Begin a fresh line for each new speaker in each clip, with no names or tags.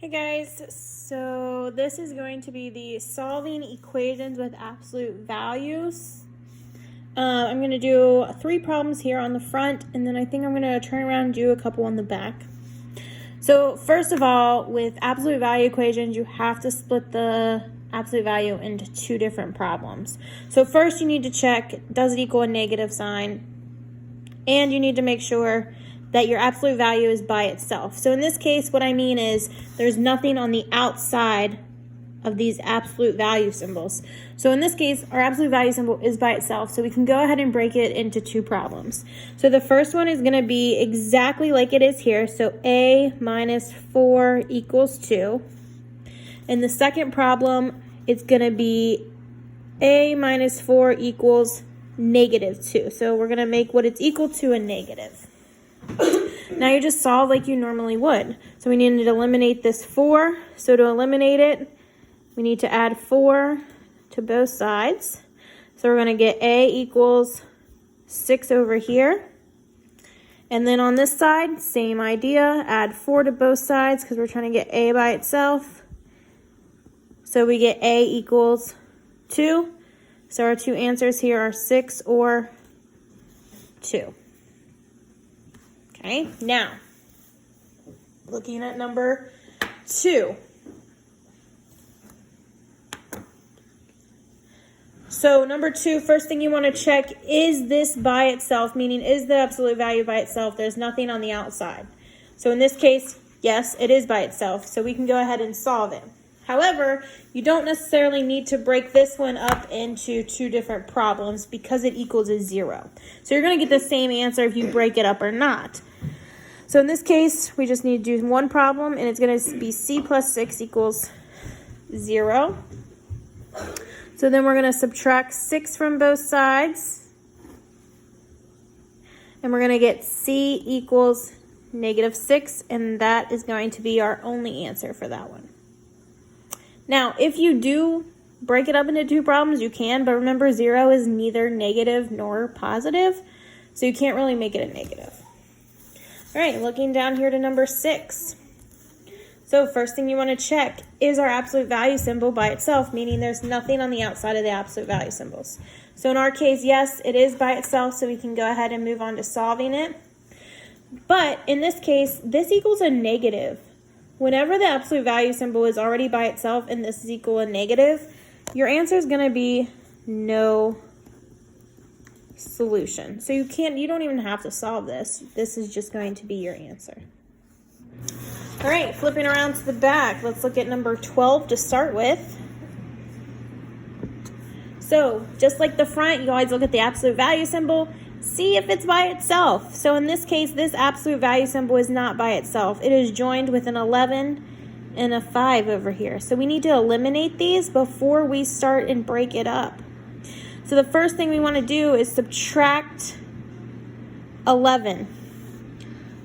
Hey guys, so this is going to be the solving equations with absolute values. I'm going to do 3 problems here on the front, and then I think I'm going to turn around and do a couple on the back. So first of all, with absolute value equations, you have to split the absolute value into 2 different problems. So first you need to check, does it equal a negative sign? And you need to make sure that your absolute value is by itself. So in this case, what I mean is there's nothing on the outside of these absolute value symbols. So in this case, our absolute value symbol is by itself. So we can go ahead and break it into 2 problems. So the first one is going to be exactly like it is here. So a minus 4 equals 2. And the second problem, it's going to be a minus 4 equals negative 2. So we're going to make what it's equal to a negative. Now you just solve like you normally would. So we need to eliminate this 4. So to eliminate it, we need to add 4 to both sides. So we're going to get a equals 6 over here. And then on this side, same idea. Add 4 to both sides because we're trying to get a by itself. So we get a equals 2. So our 2 answers here are 6 or 2. Okay, now, looking at number 2. So number 2, first thing you want to check, is this by itself, meaning is the absolute value by itself? There's nothing on the outside. So in this case, yes, it is by itself. So we can go ahead and solve it. However, you don't necessarily need to break this one up into 2 different problems because it equals a 0. So you're going to get the same answer if you break it up or not. So in this case, we just need to do 1 problem, and it's going to be c plus 6 equals 0. So then we're going to subtract 6 from both sides, and we're going to get c equals negative 6, and that is going to be our only answer for that one. Now, if you do break it up into 2 problems, you can, but remember 0 is neither negative nor positive, so you can't really make it a negative. All right, looking down here to number 6. So first thing you want to check, is our absolute value symbol by itself, meaning there's nothing on the outside of the absolute value symbols. So in our case, yes, it is by itself, so we can go ahead and move on to solving it. But in this case, this equals a negative. Whenever the absolute value symbol is already by itself and this is equal a negative, your answer is going to be no solution. So you don't even have to solve this. This is just going to be your answer. All right, flipping around to the back, let's look at number 12 to start with. So just like the front, you always look at the absolute value symbol, see if it's by itself. So in this case, this absolute value symbol is not by itself. It is joined with an 11 and a 5 over here. So we need to eliminate these before we start and break it up. So the first thing we want to do is subtract 11.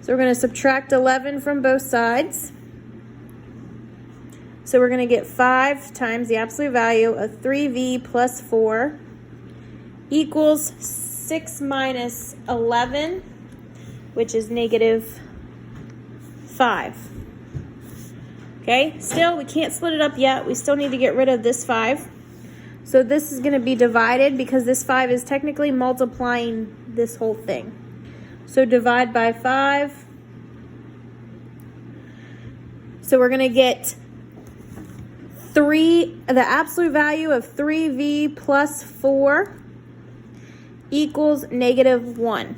So we're going to subtract 11 from both sides. So we're going to get 5 times the absolute value of 3v plus 4 equals 6 minus 11, which is negative 5. Okay, still, we can't split it up yet. We still need to get rid of this 5. So this is going to be divided because this 5 is technically multiplying this whole thing. So divide by 5. So we're going to get the absolute value of 3v plus 4 equals negative 1.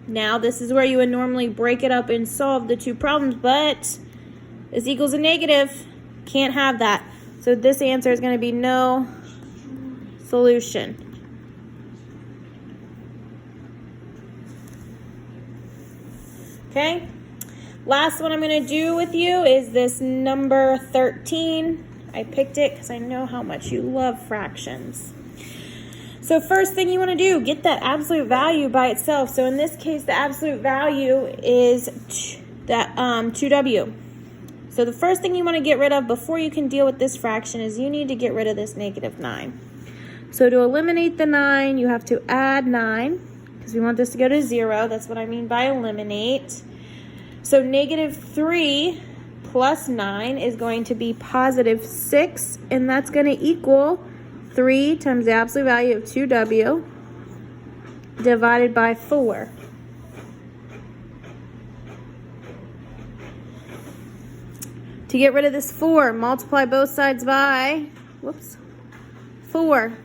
Now this is where you would normally break it up and solve the 2 problems, but this equals a negative. Can't have that. So this answer is going to be no solution. Okay, last one I'm going to do with you is this number 13. I picked it because I know how much you love fractions. So first thing you want to do, get that absolute value by itself. So in this case, the absolute value is 2w. So the first thing you want to get rid of before you can deal with this fraction is you need to get rid of this negative 9. So to eliminate the 9, you have to add 9 because we want this to go to 0. That's what I mean by eliminate. So negative 3 plus 9 is going to be positive 6, and that's going to equal 3 times the absolute value of 2w divided by 4. To get rid of this 4, multiply both sides by, 4.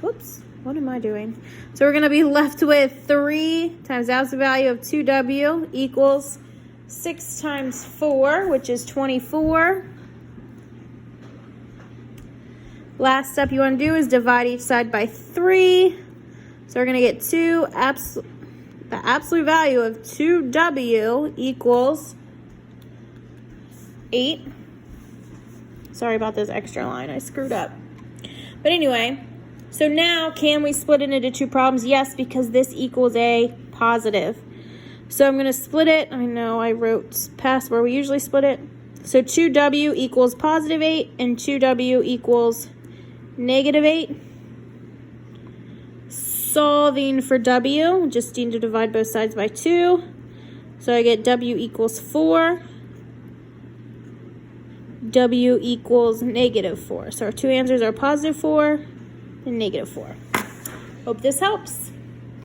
Whoops, what am I doing? So we're going to be left with 3 times the absolute value of 2w equals 6 times 4, which is 24. Last step you want to do is divide each side by 3. So we're going to get the absolute value of 2w equals 8. Sorry about this extra line, I screwed up. But anyway, so now can we split it into two problems? Yes, because this equals a positive. So I'm going to split it. I know I wrote past where we usually split it. So 2w equals positive 8 and 2w equals negative 8. Solving for w, just need to divide both sides by 2. So I get w equals 4. W equals negative 4. So our two answers are positive 4 and negative 4. Hope this helps.